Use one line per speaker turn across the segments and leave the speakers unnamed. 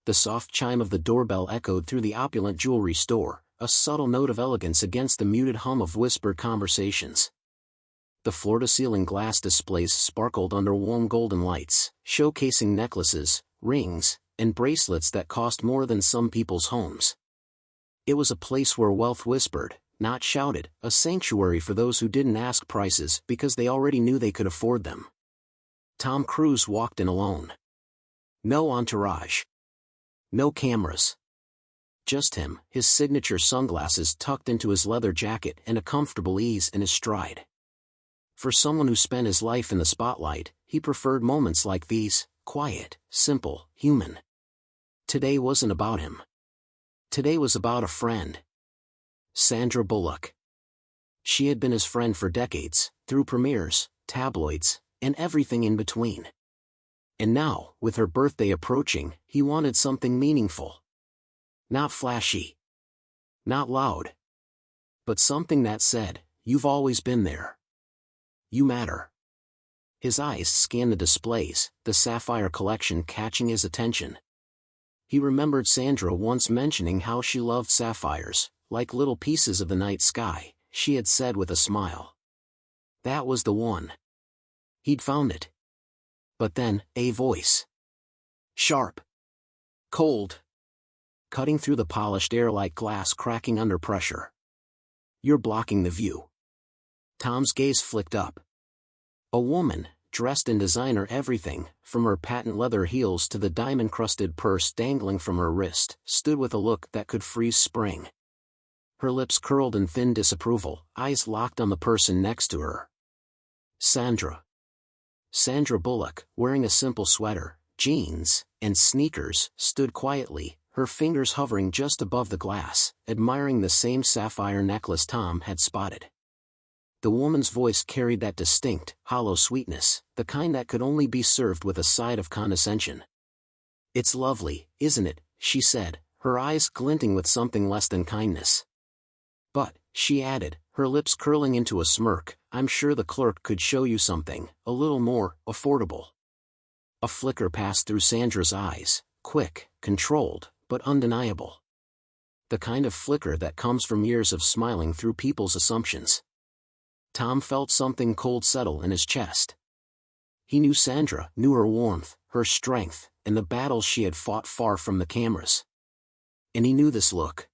The soft chime of the doorbell echoed through the opulent jewelry store, a subtle note of elegance against the muted hum of whispered conversations. The floor-to-ceiling glass displays sparkled under warm golden lights, showcasing necklaces, rings, and bracelets that cost more than some people's homes. It was a place where wealth whispered, not shouted, a sanctuary for those who didn't ask prices because they already knew they could afford them. Tom Cruise walked in alone. No entourage. No cameras. Just him, his signature sunglasses tucked into his leather jacket and a comfortable ease in his stride. For someone who spent his life in the spotlight, he preferred moments like these, quiet, simple, human. Today wasn't about him. Today was about a friend. Sandra Bullock. She had been his friend for decades, through premieres, tabloids, and everything in between. And now, with her birthday approaching, he wanted something meaningful. Not flashy. Not loud. But something that said, "You've always been there. You matter." His eyes scanned the displays, the sapphire collection catching his attention. He remembered Sandra once mentioning how she loved sapphires, like little pieces of the night sky, she had said with a smile. That was the one. He'd found it. But then, a voice. Sharp. Cold. Cutting through the polished air like glass cracking under pressure. "You're blocking the view." Tom's gaze flicked up. A woman, dressed in designer everything, from her patent leather heels to the diamond-crusted purse dangling from her wrist, stood with a look that could freeze spring. Her lips curled in thin disapproval, eyes locked on the person next to her. Sandra. Sandra Bullock, wearing a simple sweater, jeans, and sneakers, stood quietly, her fingers hovering just above the glass, admiring the same sapphire necklace Tom had spotted. The woman's voice carried that distinct, hollow sweetness, the kind that could only be served with a side of condescension. "It's lovely, isn't it?" she said, her eyes glinting with something less than kindness. "But," she added, her lips curling into a smirk, "I'm sure the clerk could show you something, a little more affordable." A flicker passed through Sandra's eyes, quick, controlled, but undeniable. The kind of flicker that comes from years of smiling through people's assumptions. Tom felt something cold settle in his chest. He knew Sandra, knew her warmth, her strength, and the battles she had fought far from the cameras. And he knew this look.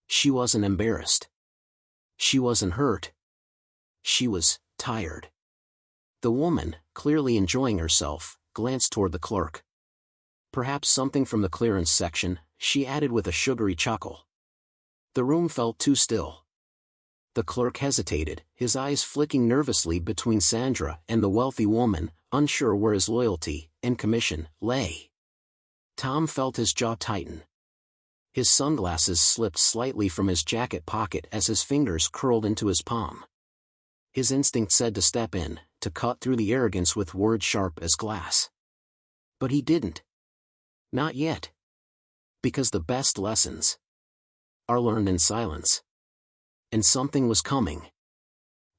She wasn't embarrassed. She wasn't hurt. She was tired. The woman, clearly enjoying herself, glanced toward the clerk. "Perhaps something from the clearance section," she added with a sugary chuckle. The room felt too still. The clerk hesitated, his eyes flicking nervously between Sandra and the wealthy woman, unsure where his loyalty and commission lay. Tom felt his jaw tighten. His sunglasses slipped slightly from his jacket pocket as his fingers curled into his palm. His instinct said to step in, to cut through the arrogance with words sharp as glass. But he didn't. Not yet. Because the best lessons are learned in silence. And something was coming.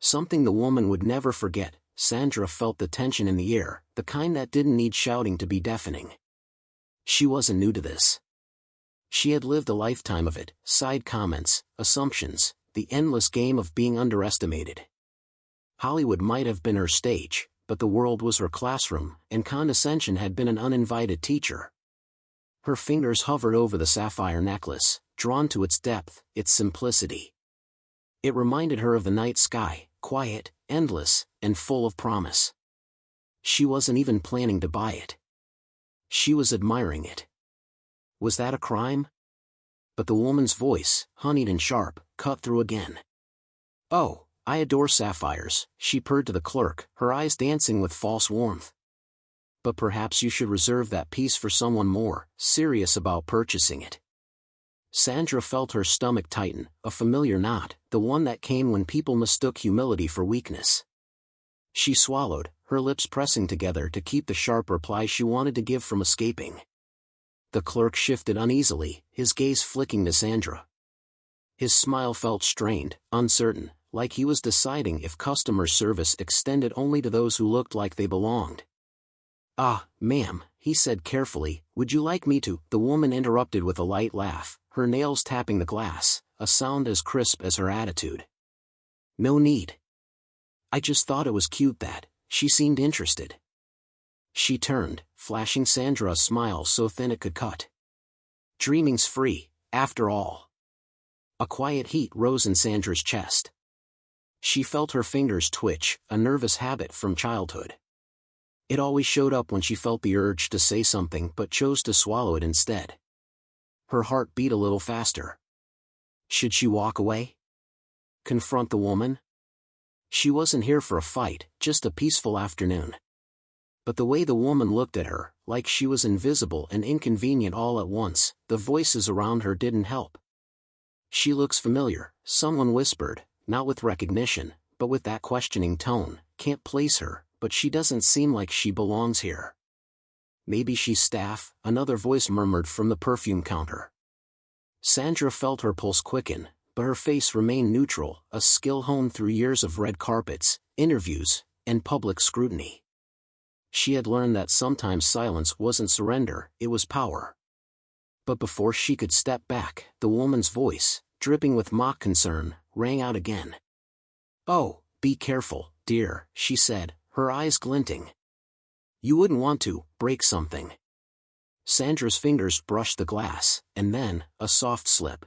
Something the woman would never forget. Sandra felt the tension in the air, the kind that didn't need shouting to be deafening. She wasn't new to this. She had lived a lifetime of it, side comments, assumptions, the endless game of being underestimated. Hollywood might have been her stage, but the world was her classroom, and condescension had been an uninvited teacher. Her fingers hovered over the sapphire necklace, drawn to its depth, its simplicity. It reminded her of the night sky, quiet, endless, and full of promise. She wasn't even planning to buy it. She was admiring it. Was that a crime? But the woman's voice, honeyed and sharp, cut through again. "Oh, I adore sapphires," she purred to the clerk, her eyes dancing with false warmth. "But perhaps you should reserve that piece for someone more serious about purchasing it." Sandra felt her stomach tighten, a familiar knot, the one that came when people mistook humility for weakness. She swallowed, her lips pressing together to keep the sharp reply she wanted to give from escaping. The clerk shifted uneasily, his gaze flicking to Sandra. His smile felt strained, uncertain, like he was deciding if customer service extended only to those who looked like they belonged. "Ah, ma'am," he said carefully, "Would you like me to?" The woman interrupted with a light laugh, her nails tapping the glass, a sound as crisp as her attitude. "No need. I just thought it was cute that." She seemed interested. She turned, flashing Sandra a smile so thin it could cut. Dreaming's free, after all. A quiet heat rose in Sandra's chest. She felt her fingers twitch, a nervous habit from childhood. It always showed up when she felt the urge to say something but chose to swallow it instead. Her heart beat a little faster. Should she walk away? Confront the woman? She wasn't here for a fight, just a peaceful afternoon. But the way the woman looked at her, like she was invisible and inconvenient all at once, the voices around her didn't help. "She looks familiar," someone whispered, not with recognition, but with that questioning tone. "Can't place her, but she doesn't seem like she belongs here." "Maybe she's staff," another voice murmured from the perfume counter. Sandra felt her pulse quicken, but her face remained neutral, a skill honed through years of red carpets, interviews, and public scrutiny. She had learned that sometimes silence wasn't surrender, it was power. But before she could step back, the woman's voice, dripping with mock concern, rang out again. "Oh, be careful, dear," she said, her eyes glinting. "You wouldn't want to break something." Sandra's fingers brushed the glass, and then, a soft slip.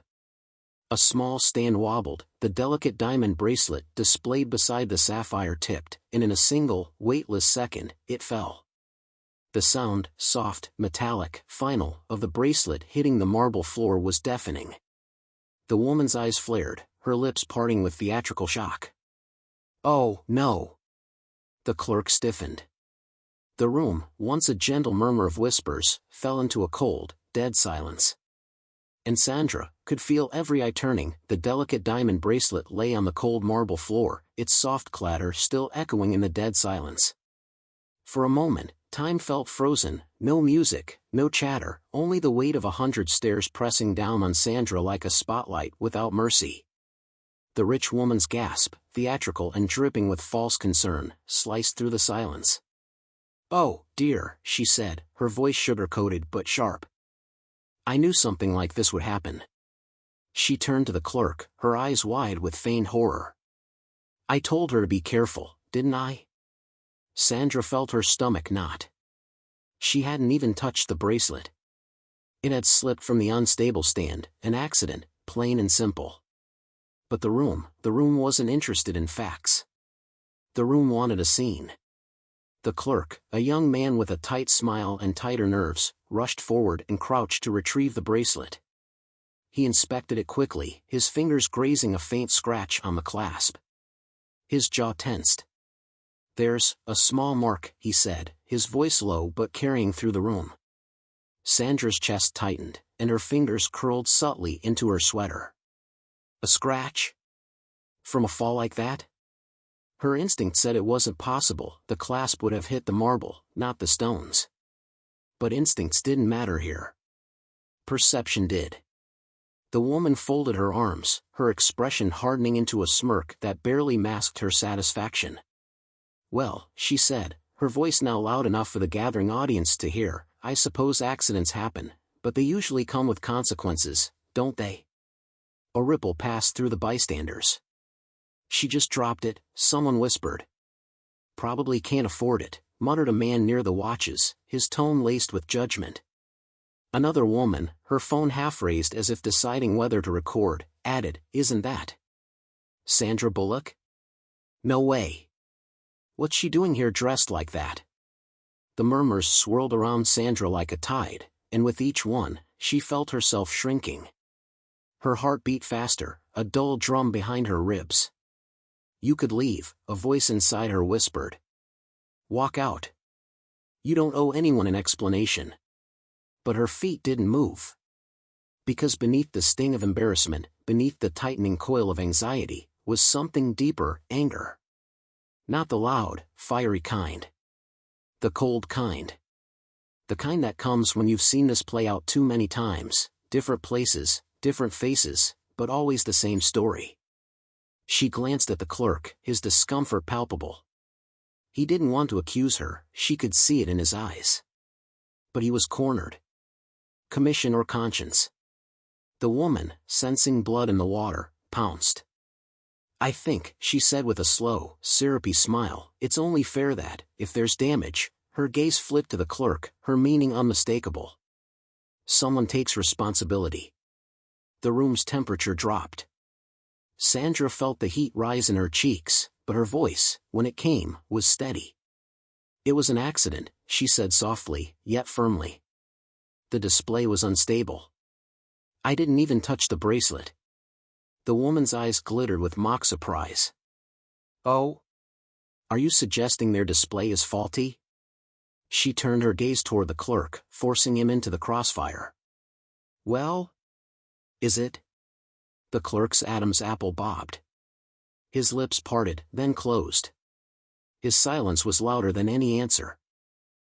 A small stand wobbled, the delicate diamond bracelet displayed beside the sapphire tipped, and in a single, weightless second, it fell. The sound, soft, metallic, final, of the bracelet hitting the marble floor was deafening. The woman's eyes flared, her lips parting with theatrical shock. "Oh, no!" The clerk stiffened. The room, once a gentle murmur of whispers, fell into a cold, dead silence. And Sandra could feel every eye turning. The delicate diamond bracelet lay on the cold marble floor, its soft clatter still echoing in the dead silence. For a moment, time felt frozen, no music, no chatter, only the weight of 100 stares pressing down on Sandra like a spotlight without mercy. The rich woman's gasp, theatrical and dripping with false concern, sliced through the silence. "Oh, dear," she said, her voice sugar-coated but sharp. "I knew something like this would happen." She turned to the clerk, her eyes wide with feigned horror. "I told her to be careful, didn't I?" Sandra felt her stomach knot. She hadn't even touched the bracelet. It had slipped from the unstable stand, an accident, plain and simple. But the room wasn't interested in facts. The room wanted a scene. The clerk, a young man with a tight smile and tighter nerves, rushed forward and crouched to retrieve the bracelet. He inspected it quickly, his fingers grazing a faint scratch on the clasp. His jaw tensed. "There's a small mark," he said, his voice low but carrying through the room. Sandra's chest tightened, and her fingers curled subtly into her sweater. A scratch? From a fall like that? Her instinct said it wasn't possible, the clasp would have hit the marble, not the stones. But instincts didn't matter here. Perception did. The woman folded her arms, her expression hardening into a smirk that barely masked her satisfaction. "Well," she said, her voice now loud enough for the gathering audience to hear, "I suppose accidents happen, but they usually come with consequences, don't they?" A ripple passed through the bystanders. "She just dropped it," someone whispered. "Probably can't afford it," muttered a man near the watches, his tone laced with judgment. Another woman, her phone half raised as if deciding whether to record, added, "Isn't that Sandra Bullock? No way. What's she doing here dressed like that?" The murmurs swirled around Sandra like a tide, and with each one, she felt herself shrinking. Her heart beat faster, a dull drum behind her ribs. "You could leave," a voice inside her whispered. "Walk out. You don't owe anyone an explanation." But her feet didn't move. Because beneath the sting of embarrassment, beneath the tightening coil of anxiety, was something deeper, anger. Not the loud, fiery kind. The cold kind. The kind that comes when you've seen this play out too many times, different places, different faces, but always the same story. She glanced at the clerk, his discomfort palpable. He didn't want to accuse her, she could see it in his eyes. But he was cornered. Commission or conscience? The woman, sensing blood in the water, pounced. I think, she said with a slow, syrupy smile, it's only fair that, if there's damage, her gaze flipped to the clerk, her meaning unmistakable. Someone takes responsibility. The room's temperature dropped. Sandra felt the heat rise in her cheeks, but her voice, when it came, was steady. It was an accident, she said softly, yet firmly. The display was unstable. I didn't even touch the bracelet. The woman's eyes glittered with mock surprise. Oh? Are you suggesting their display is faulty? She turned her gaze toward the clerk, forcing him into the crossfire. Well? Is it? The clerk's Adam's apple bobbed. His lips parted, then closed. His silence was louder than any answer.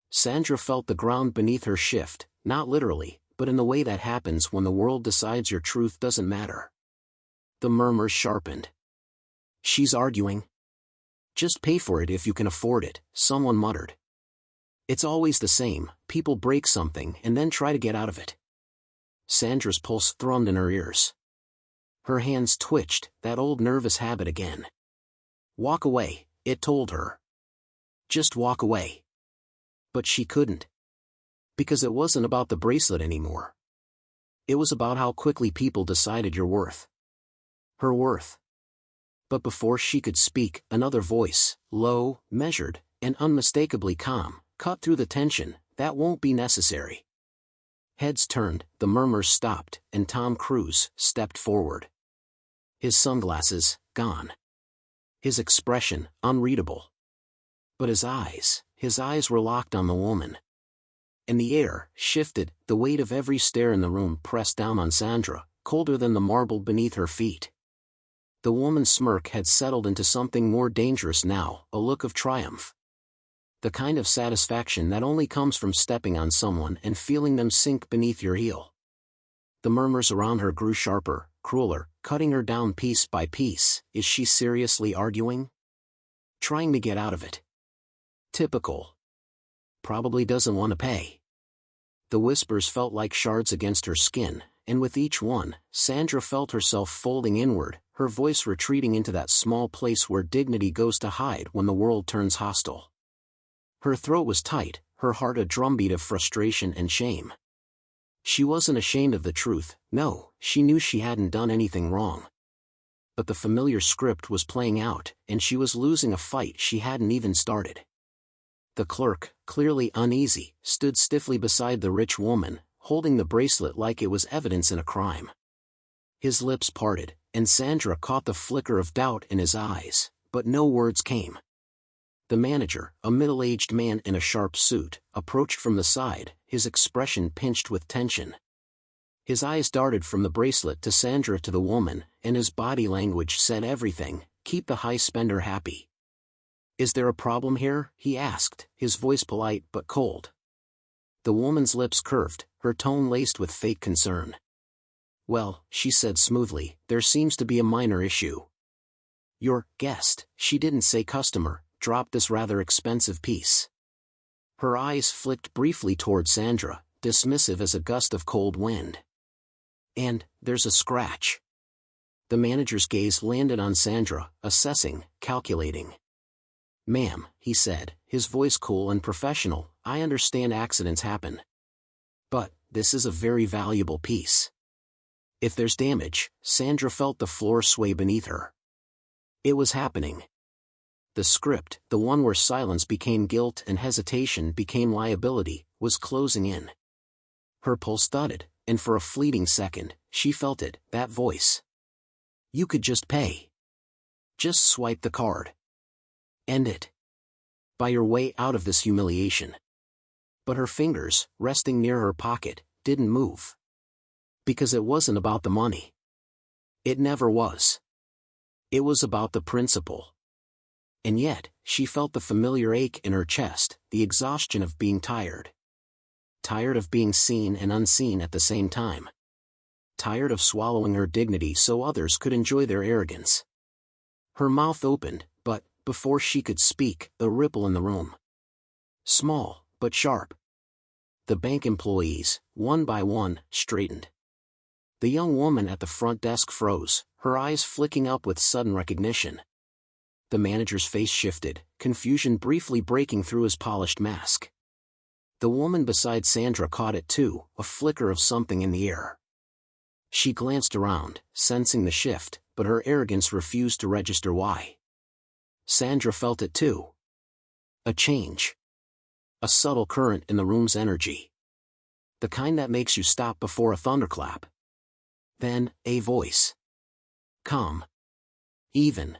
Sandra felt the ground beneath her shift, not literally, but in the way that happens when the world decides your truth doesn't matter. The murmurs sharpened. She's arguing. Just pay for it if you can afford it, someone muttered. It's always the same, people break something and then try to get out of it. Sandra's pulse thrummed in her ears. Her hands twitched, that old nervous habit again. Walk away, it told her. Just walk away. But she couldn't. Because it wasn't about the bracelet anymore. It was about how quickly people decided your worth. Her worth. But before she could speak, another voice, low, measured, and unmistakably calm, cut through the tension. That won't be necessary. Heads turned, the murmurs stopped, and Tom Cruise stepped forward. His sunglasses, gone. His expression, unreadable. But his eyes were locked on the woman. And the air shifted, the weight of every stare in the room pressed down on Sandra, colder than the marble beneath her feet. The woman's smirk had settled into something more dangerous now, a look of triumph. The kind of satisfaction that only comes from stepping on someone and feeling them sink beneath your heel. The murmurs around her grew sharper, crueler, cutting her down piece by piece. Is she seriously arguing? Trying to get out of it. Typical. Probably doesn't want to pay. The whispers felt like shards against her skin, and with each one, Sandra felt herself folding inward, her voice retreating into that small place where dignity goes to hide when the world turns hostile. Her throat was tight, her heart a drumbeat of frustration and shame. She wasn't ashamed of the truth, no, she knew she hadn't done anything wrong. But the familiar script was playing out, and she was losing a fight she hadn't even started. The clerk, clearly uneasy, stood stiffly beside the rich woman, holding the bracelet like it was evidence in a crime. His lips parted, and Sandra caught the flicker of doubt in his eyes, but no words came. The manager, a middle-aged man in a sharp suit, approached from the side, his expression pinched with tension. His eyes darted from the bracelet to Sandra to the woman, and his body language said everything, keep the high spender happy. Is there a problem here? He asked, his voice polite but cold. The woman's lips curved, her tone laced with fake concern. Well, she said smoothly, there seems to be a minor issue. Your guest, she didn't say customer, dropped this rather expensive piece. Her eyes flicked briefly toward Sandra, dismissive as a gust of cold wind. And, there's a scratch. The manager's gaze landed on Sandra, assessing, calculating. Ma'am, he said, his voice cool and professional, I understand accidents happen. But, this is a very valuable piece. If there's damage, Sandra felt the floor sway beneath her. It was happening. The script, the one where silence became guilt and hesitation became liability, was closing in. Her pulse thudded, and for a fleeting second, she felt it, that voice. You could just pay. Just swipe the card. End it. Buy your way out of this humiliation. But her fingers, resting near her pocket, didn't move. Because it wasn't about the money. It never was. It was about the principle. And yet, she felt the familiar ache in her chest, the exhaustion of being tired. Tired of being seen and unseen at the same time. Tired of swallowing her dignity so others could enjoy their arrogance. Her mouth opened, but, before she could speak, a ripple in the room. Small, but sharp. The bank employees, one by one, straightened. The young woman at the front desk froze, her eyes flicking up with sudden recognition. The manager's face shifted, confusion briefly breaking through his polished mask. The woman beside Sandra caught it too, a flicker of something in the air. She glanced around, sensing the shift, but her arrogance refused to register why. Sandra felt it too. A change. A subtle current in the room's energy. The kind that makes you stop before a thunderclap. Then, a voice. Calm. Even.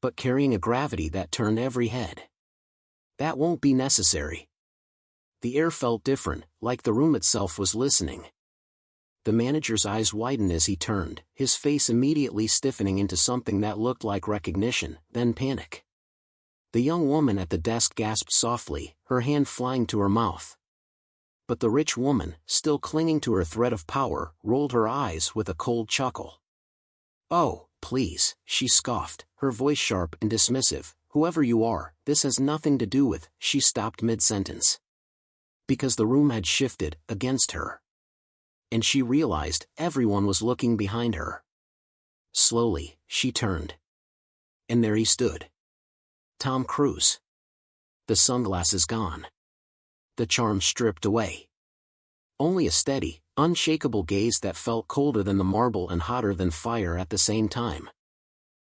But carrying a gravity that turned every head. That won't be necessary. The air felt different, like the room itself was listening. The manager's eyes widened as he turned, his face immediately stiffening into something that looked like recognition, then panic. The young woman at the desk gasped softly, her hand flying to her mouth. But the rich woman, still clinging to her thread of power, rolled her eyes with a cold chuckle. "Oh, please," she scoffed, her voice sharp and dismissive. "Whoever you are, this has nothing to do with." She stopped mid-sentence. Because the room had shifted, against her. And she realized everyone was looking behind her. Slowly, she turned. And there he stood. Tom Cruise. The sunglasses gone. The charm stripped away. Only a steady, unshakable gaze that felt colder than the marble and hotter than fire at the same time.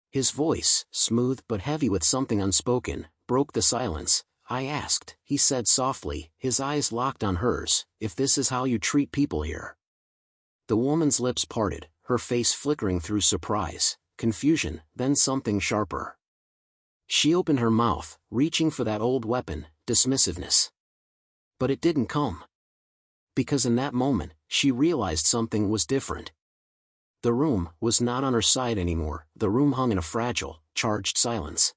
His voice, smooth but heavy with something unspoken, broke the silence. "I asked," he said softly, his eyes locked on hers, "if this is how you treat people here." The woman's lips parted, her face flickering through surprise, confusion, then something sharper. She opened her mouth, reaching for that old weapon, dismissiveness. But it didn't come. Because in that moment, she realized something was different. The room was not on her side anymore, the room hung in a fragile, charged silence.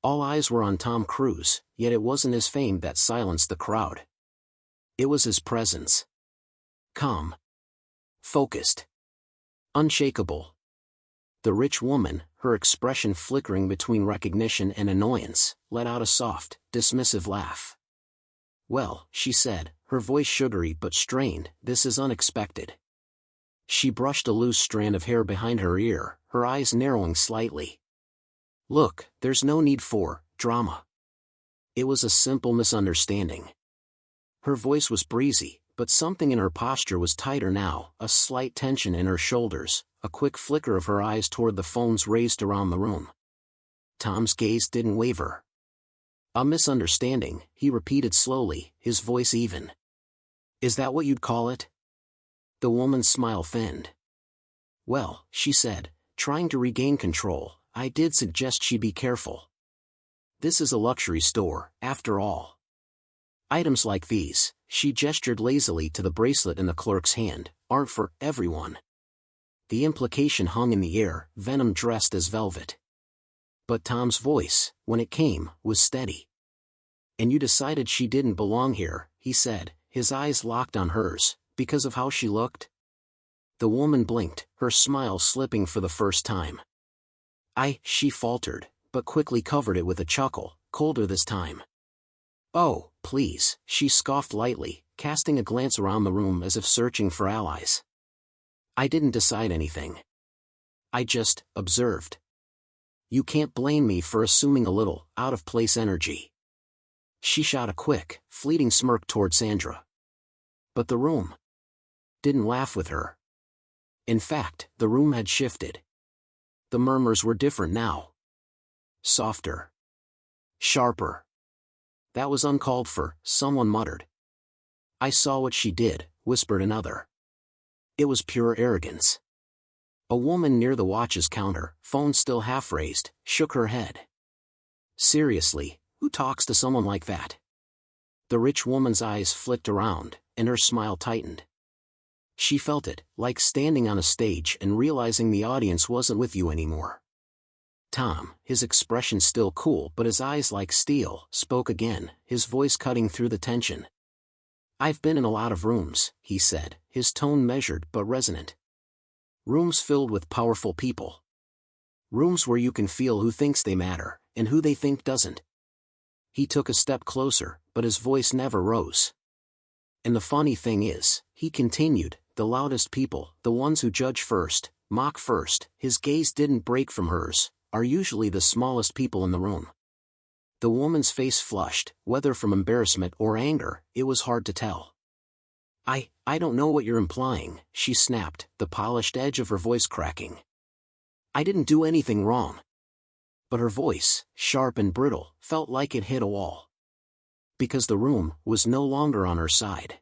All eyes were on Tom Cruise, yet it wasn't his fame that silenced the crowd. It was his presence. Calm. Focused. Unshakable. The rich woman, her expression flickering between recognition and annoyance, let out a soft, dismissive laugh. "Well," she said, her voice sugary but strained, "this is unexpected." She brushed a loose strand of hair behind her ear, her eyes narrowing slightly. "Look, there's no need for drama. It was a simple misunderstanding." Her voice was breezy, but something in her posture was tighter now, a slight tension in her shoulders, a quick flicker of her eyes toward the phones raised around the room. Tom's gaze didn't waver. "A misunderstanding," he repeated slowly, his voice even. "Is that what you'd call it?" The woman's smile thinned. "Well," she said, trying to regain control, "I did suggest she be careful. This is a luxury store, after all. Items like these," she gestured lazily to the bracelet in the clerk's hand, "aren't for everyone." The implication hung in the air, venom dressed as velvet. But Tom's voice, when it came, was steady. "And you decided she didn't belong here," he said, his eyes locked on hers, "because of how she looked?" The woman blinked, her smile slipping for the first time. She faltered, but quickly covered it with a chuckle, colder this time. "Oh, please," she scoffed lightly, casting a glance around the room as if searching for allies. "I didn't decide anything. I just observed. You can't blame me for assuming a little out-of-place energy." She shot a quick, fleeting smirk toward Sandra. But the room didn't laugh with her. In fact, the room had shifted. The murmurs were different now. Softer. Sharper. "That was uncalled for," someone muttered. "I saw what she did," whispered another. It was pure arrogance. A woman near the watches counter, phone still half raised, shook her head. "Seriously, who talks to someone like that?" The rich woman's eyes flicked around, and her smile tightened. She felt it, like standing on a stage and realizing the audience wasn't with you anymore. Tom, his expression still cool but his eyes like steel, spoke again, his voice cutting through the tension. "I've been in a lot of rooms," he said, his tone measured but resonant. "Rooms filled with powerful people. Rooms where you can feel who thinks they matter, and who they think doesn't." He took a step closer, but his voice never rose. And the funny thing is, he continued, the loudest people, the ones who judge first, mock first, his gaze didn't break from hers, are usually the smallest people in the room. The woman's face flushed, whether from embarrassment or anger, it was hard to tell. I don't know what you're implying, she snapped, the polished edge of her voice cracking. I didn't do anything wrong. But her voice, sharp and brittle, felt like it hit a wall. Because the room was no longer on her side.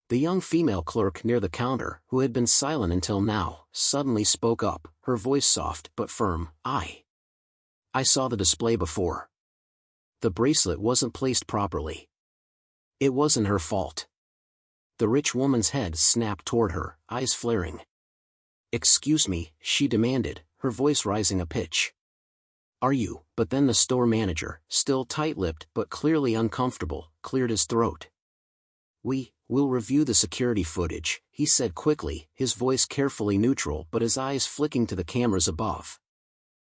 The young female clerk near the counter, who had been silent until now, suddenly spoke up, her voice soft but firm. I saw the display before. The bracelet wasn't placed properly. It wasn't her fault. The rich woman's head snapped toward her, eyes flaring. Excuse me, she demanded, her voice rising a pitch. Are you? But then the store manager, still tight-lipped but clearly uncomfortable, cleared his throat. We'll review the security footage, he said quickly, his voice carefully neutral but his eyes flicking to the cameras above.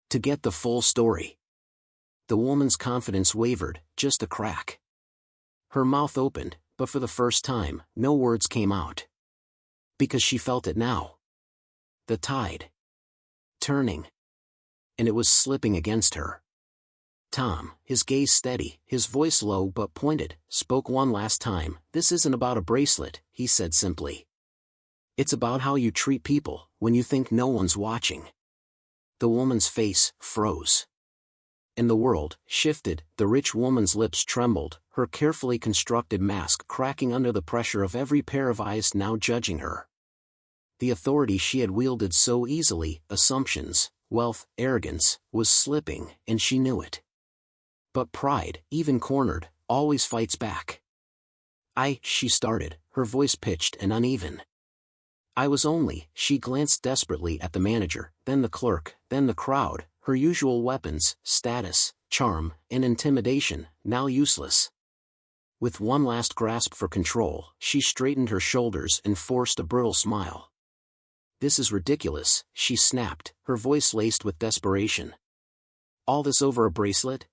To get the full story. The woman's confidence wavered, just a crack. Her mouth opened, but for the first time, no words came out. Because she felt it now. The tide. Turning. And it was slipping against her. Tom, his gaze steady, his voice low but pointed, spoke one last time. This isn't about a bracelet, he said simply. It's about how you treat people, when you think no one's watching. The woman's face froze. And the world shifted, the rich woman's lips trembled, her carefully constructed mask cracking under the pressure of every pair of eyes now judging her. The authority she had wielded so easily, assumptions, wealth, arrogance, was slipping, and she knew it. But pride, even cornered, always fights back. She started, her voice pitched and uneven. She glanced desperately at the manager, then the clerk, then the crowd, her usual weapons, status, charm, and intimidation, now useless. With one last grasp for control, she straightened her shoulders and forced a brittle smile. This is ridiculous, she snapped, her voice laced with desperation. All this over a bracelet?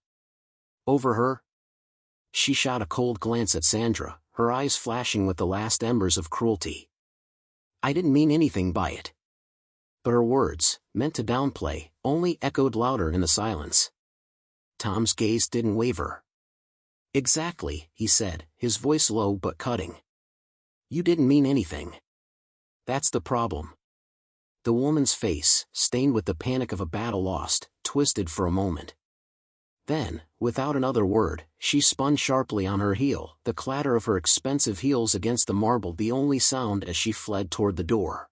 Over her? She shot a cold glance at Sandra, her eyes flashing with the last embers of cruelty. I didn't mean anything by it. But her words, meant to downplay, only echoed louder in the silence. Tom's gaze didn't waver. Exactly, he said, his voice low but cutting. You didn't mean anything. That's the problem. The woman's face, stained with the panic of a battle lost, twisted for a moment. Then, without another word, she spun sharply on her heel, the clatter of her expensive heels against the marble the only sound as she fled toward the door.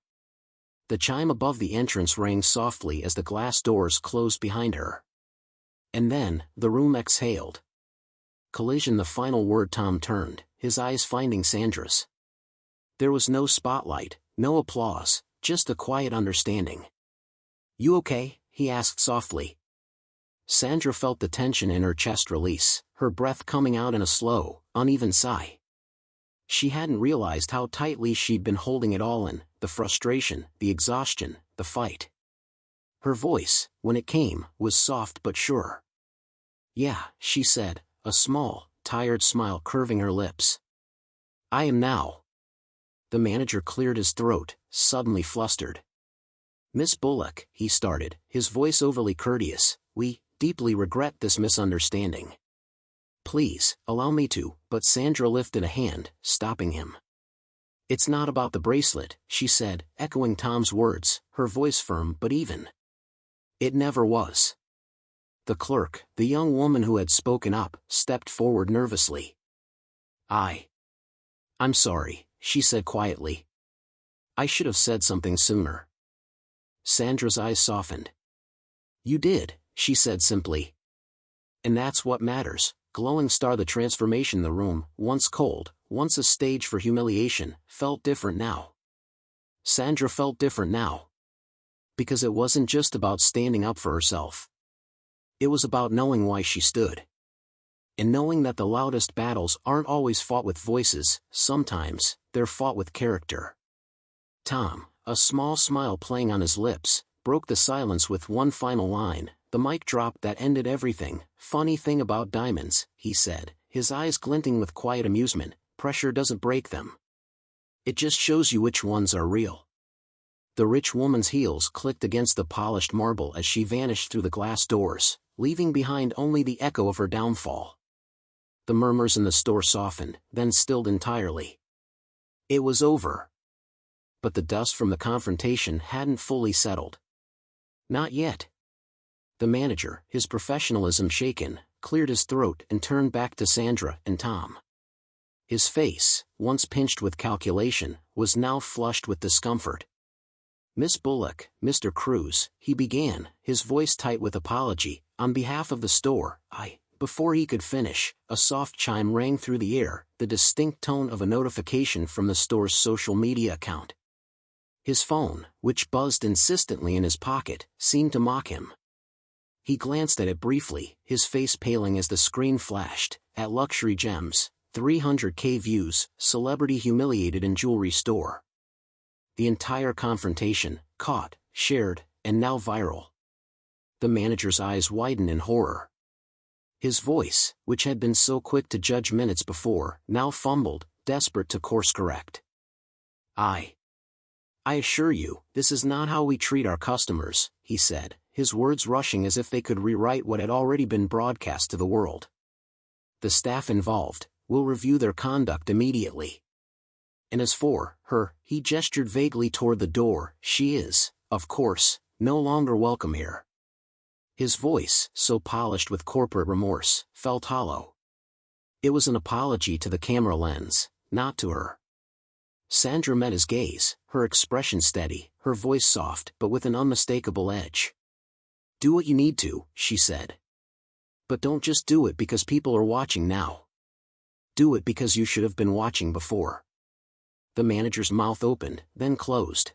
The chime above the entrance rang softly as the glass doors closed behind her. And then, the room exhaled. Collision, the final word. Tom turned, his eyes finding Sandra's. There was no spotlight, no applause, just a quiet understanding. You okay? He asked softly. Sandra felt the tension in her chest release, her breath coming out in a slow, uneven sigh. She hadn't realized how tightly she'd been holding it all in, the frustration, the exhaustion, the fight. Her voice, when it came, was soft but sure. Yeah, she said, a small, tired smile curving her lips. I am now. The manager cleared his throat, suddenly flustered. Miss Bullock, he started, his voice overly courteous, we deeply regret this misunderstanding. Please, allow me to, but Sandra lifted a hand, stopping him. It's not about the bracelet, she said, echoing Tom's words, her voice firm but even. It never was. The clerk, the young woman who had spoken up, stepped forward nervously. I'm sorry, she said quietly. I should have said something sooner. Sandra's eyes softened. You did, she said simply. And that's what matters. Glowing star. The transformation. The room, once cold, once a stage for humiliation, felt different now. Sandra felt different now. Because it wasn't just about standing up for herself. It was about knowing why she stood. And knowing that the loudest battles aren't always fought with voices, sometimes, they're fought with character. Tom, a small smile playing on his lips, broke the silence with one final line, the mic drop that ended everything. Funny thing about diamonds, he said, his eyes glinting with quiet amusement, pressure doesn't break them. It just shows you which ones are real. The rich woman's heels clicked against the polished marble as she vanished through the glass doors, leaving behind only the echo of her downfall. The murmurs in the store softened, then stilled entirely. It was over. But the dust from the confrontation hadn't fully settled. Not yet. The manager, his professionalism shaken, cleared his throat and turned back to Sandra and Tom. His face, once pinched with calculation, was now flushed with discomfort. "Miss Bullock, Mr. Cruz," he began, his voice tight with apology, "on behalf of the store, Before he could finish, a soft chime rang through the air, the distinct tone of a notification from the store's social media account. His phone, which buzzed insistently in his pocket, seemed to mock him. He glanced at it briefly, his face paling as the screen flashed, "At Luxury Gems, 300K views, celebrity humiliated in jewelry store." The entire confrontation, caught, shared, and now viral. The manager's eyes widened in horror. His voice, which had been so quick to judge minutes before, now fumbled, desperate to course correct. I assure you, this is not how we treat our customers," he said, his words rushing as if they could rewrite what had already been broadcast to the world. "The staff involved will review their conduct immediately. And as for her," he gestured vaguely toward the door, "she is, of course, no longer welcome here." His voice, so polished with corporate remorse, felt hollow. It was an apology to the camera lens, not to her. Sandra met his gaze, her expression steady, her voice soft but with an unmistakable edge. "Do what you need to," she said. "But don't just do it because people are watching now. Do it because you should have been watching before." The manager's mouth opened, then closed.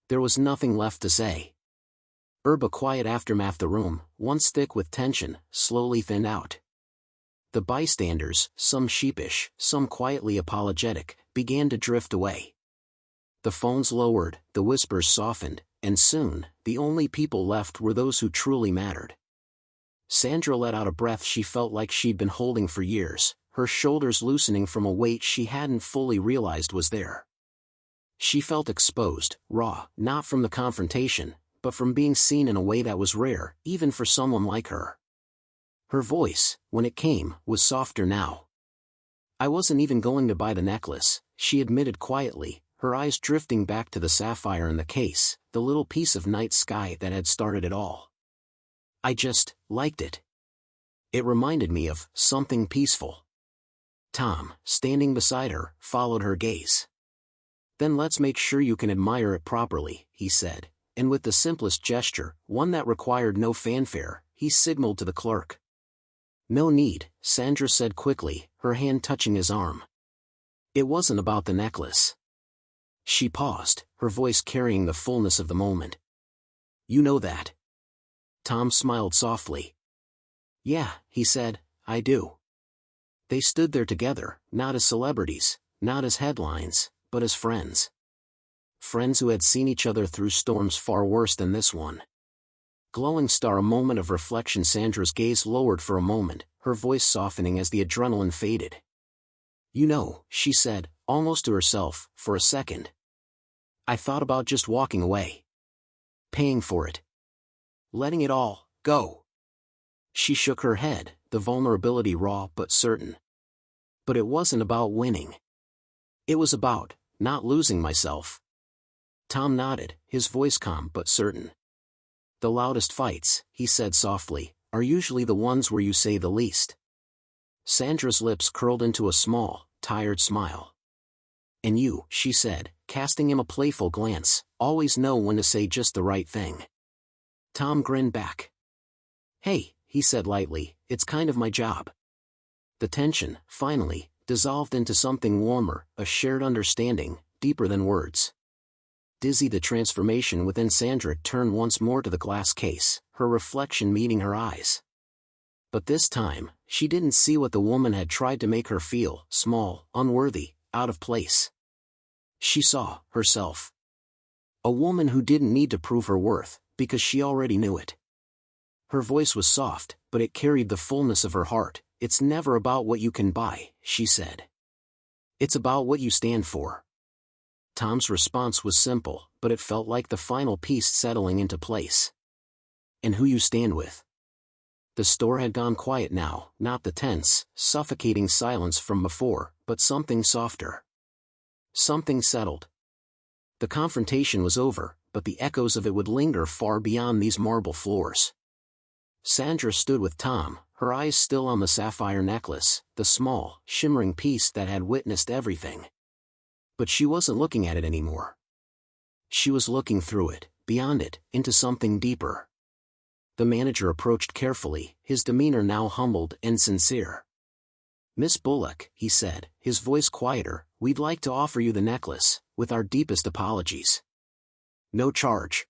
There was nothing left to say. A quiet aftermath. The room, once thick with tension, slowly thinned out. The bystanders, some sheepish, some quietly apologetic, began to drift away. The phones lowered, the whispers softened, and soon, the only people left were those who truly mattered. Sandra let out a breath she felt like she'd been holding for years, her shoulders loosening from a weight she hadn't fully realized was there. She felt exposed, raw, not from the confrontation, but from being seen in a way that was rare, even for someone like her. Her voice, when it came, was softer now. "I wasn't even going to buy the necklace," she admitted quietly, her eyes drifting back to the sapphire in the case, the little piece of night sky that had started it all. "I just liked it. It reminded me of something peaceful." Tom, standing beside her, followed her gaze. "Then let's make sure you can admire it properly," he said, and with the simplest gesture, one that required no fanfare, he signaled to the clerk. "No need," Sandra said quickly, her hand touching his arm. "It wasn't about the necklace." She paused, her voice carrying the fullness of the moment. "You know that." Tom smiled softly. "Yeah," he said, "I do." They stood there together, not as celebrities, not as headlines, but as friends. Friends who had seen each other through storms far worse than this one. Glowing star. A moment of reflection. Sandra's gaze lowered for a moment, her voice softening as the adrenaline faded. "You know," she said, almost to herself, "for a second. I thought about just walking away. Paying for it. Letting it all go." She shook her head, the vulnerability raw but certain. "But it wasn't about winning. It was about not losing myself." Tom nodded, his voice calm but certain. "The loudest fights," he said softly, "are usually the ones where you say the least." Sandra's lips curled into a small, tired smile. "And you," she said, casting him a playful glance, "always know when to say just the right thing." Tom grinned back. "Hey," he said lightly, "it's kind of my job." The tension, finally, dissolved into something warmer, a shared understanding, deeper than words. Dizzy, the transformation within Sandra turned once more to the glass case, her reflection meeting her eyes. But this time, she didn't see what the woman had tried to make her feel: small, unworthy, out of place. She saw herself. A woman who didn't need to prove her worth, because she already knew it. Her voice was soft, but it carried the fullness of her heart. "It's never about what you can buy," she said. It's about what you stand for. Tom's response was simple, but it felt like the final piece settling into place. And who you stand with. The store had gone quiet now, not the tense, suffocating silence from before, but something softer. Something settled. The confrontation was over, but the echoes of it would linger far beyond these marble floors. Sandra stood with Tom, her eyes still on the sapphire necklace, the small, shimmering piece that had witnessed everything. But she wasn't looking at it anymore. She was looking through it, beyond it, into something deeper. The manager approached carefully, his demeanor now humbled and sincere. "Miss Bullock," he said, his voice quieter, "we'd like to offer you the necklace, with our deepest apologies. No charge."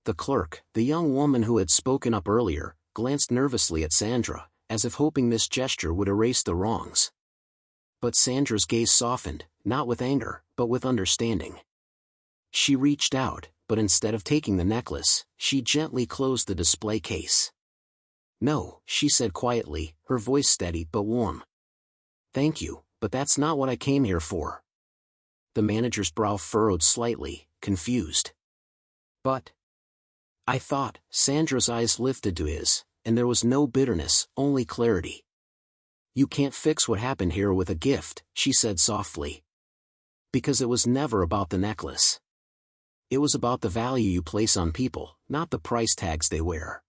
The clerk, the young woman who had spoken up earlier, glanced nervously at Sandra, as if hoping this gesture would erase the wrongs. But Sandra's gaze softened, not with anger, but with understanding. She reached out, but instead of taking the necklace, she gently closed the display case. "No," she said quietly, her voice steady but warm. "Thank you, but that's not what I came here for." The manager's brow furrowed slightly, confused. "But I thought," Sandra's eyes lifted to his, and there was no bitterness, only clarity. "You can't fix what happened here with a gift," she said softly. "Because it was never about the necklace. It was about the value you place on people, not the price tags they wear."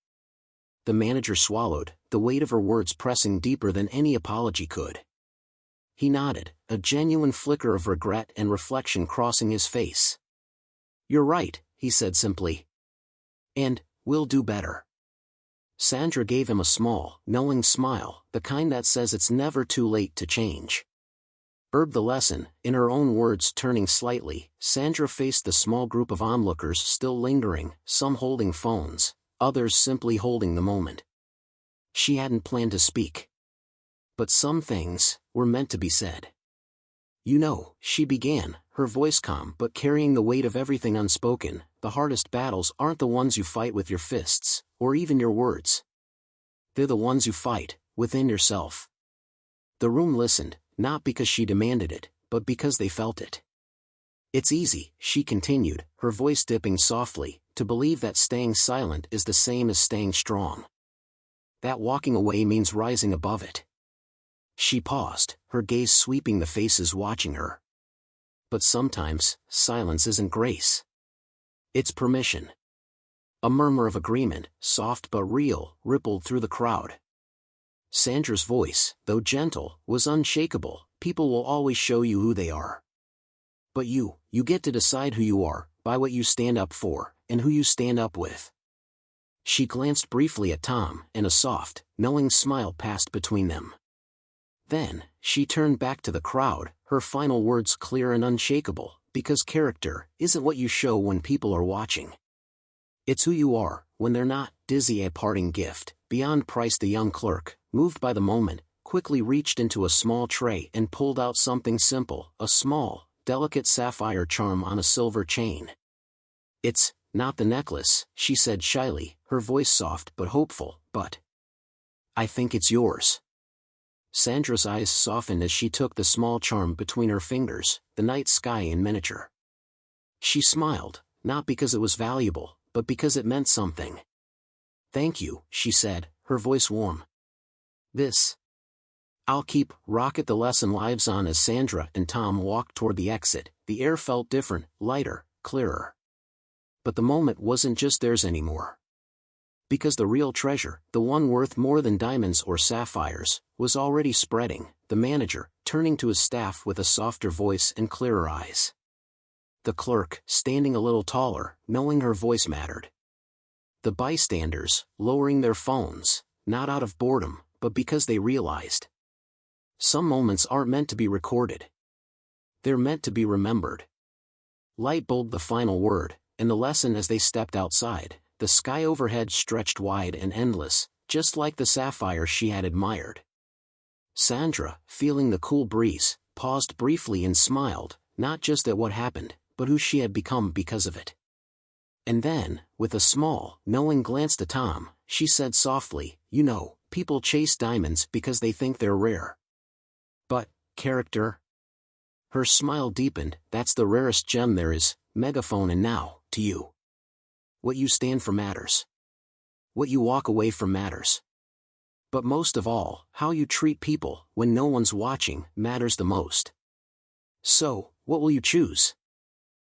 The manager swallowed, the weight of her words pressing deeper than any apology could. He nodded, a genuine flicker of regret and reflection crossing his face. "You're right," he said simply. "And we'll do better." Sandra gave him a small, knowing smile, the kind that says it's never too late to change. The lesson, in her own words turning slightly, Sandra faced the small group of onlookers still lingering, some holding phones, others simply holding the moment. She hadn't planned to speak. But some things were meant to be said. "You know," she began, her voice calm but carrying the weight of everything unspoken, "the hardest battles aren't the ones you fight with your fists, or even your words. They're the ones you fight, within yourself." The room listened, not because she demanded it, but because they felt it. "It's easy," she continued, her voice dipping softly, "to believe that staying silent is the same as staying strong. That walking away means rising above it." She paused, her gaze sweeping the faces watching her. "But sometimes, silence isn't grace. It's permission." A murmur of agreement, soft but real, rippled through the crowd. Sandra's voice, though gentle, was unshakable. "People will always show you who they are. But you get to decide who you are, by what you stand up for, and who you stand up with." She glanced briefly at Tom, and a soft, knowing smile passed between them. Then, she turned back to the crowd, her final words clear and unshakable, "Because character isn't what you show when people are watching. It's who you are, when they're not." Dizzy, a parting gift, beyond price. The young clerk, moved by the moment, quickly reached into a small tray and pulled out something simple, a small, delicate sapphire charm on a silver chain. "It's not the necklace," she said shyly, her voice soft but hopeful, "but I think it's yours." Sandra's eyes softened as she took the small charm between her fingers, the night sky in miniature. She smiled, not because it was valuable, but because it meant something. "Thank you," she said, her voice warm. "This I'll keep." Rocket. The lesson lives on. As Sandra and Tom walked toward the exit, the air felt different, lighter, clearer. But the moment wasn't just theirs anymore. Because the real treasure, the one worth more than diamonds or sapphires, was already spreading. The manager, turning to his staff with a softer voice and clearer eyes. The clerk, standing a little taller, knowing her voice mattered. The bystanders, lowering their phones, not out of boredom, but because they realized. Some moments aren't meant to be recorded. They're meant to be remembered. Light bulbed the final word, and the lesson. As they stepped outside, the sky overhead stretched wide and endless, just like the sapphire she had admired. Sandra, feeling the cool breeze, paused briefly and smiled, not just at what happened, but who she had become because of it. And then, with a small, knowing glance to Tom, she said softly, "You know, people chase diamonds because they think they're rare. But character? Her smile deepened. That's the rarest gem there is, megaphone. And now, to you. What you stand for matters. What you walk away from matters. But most of all, how you treat people, when no one's watching, matters the most. So, what will you choose?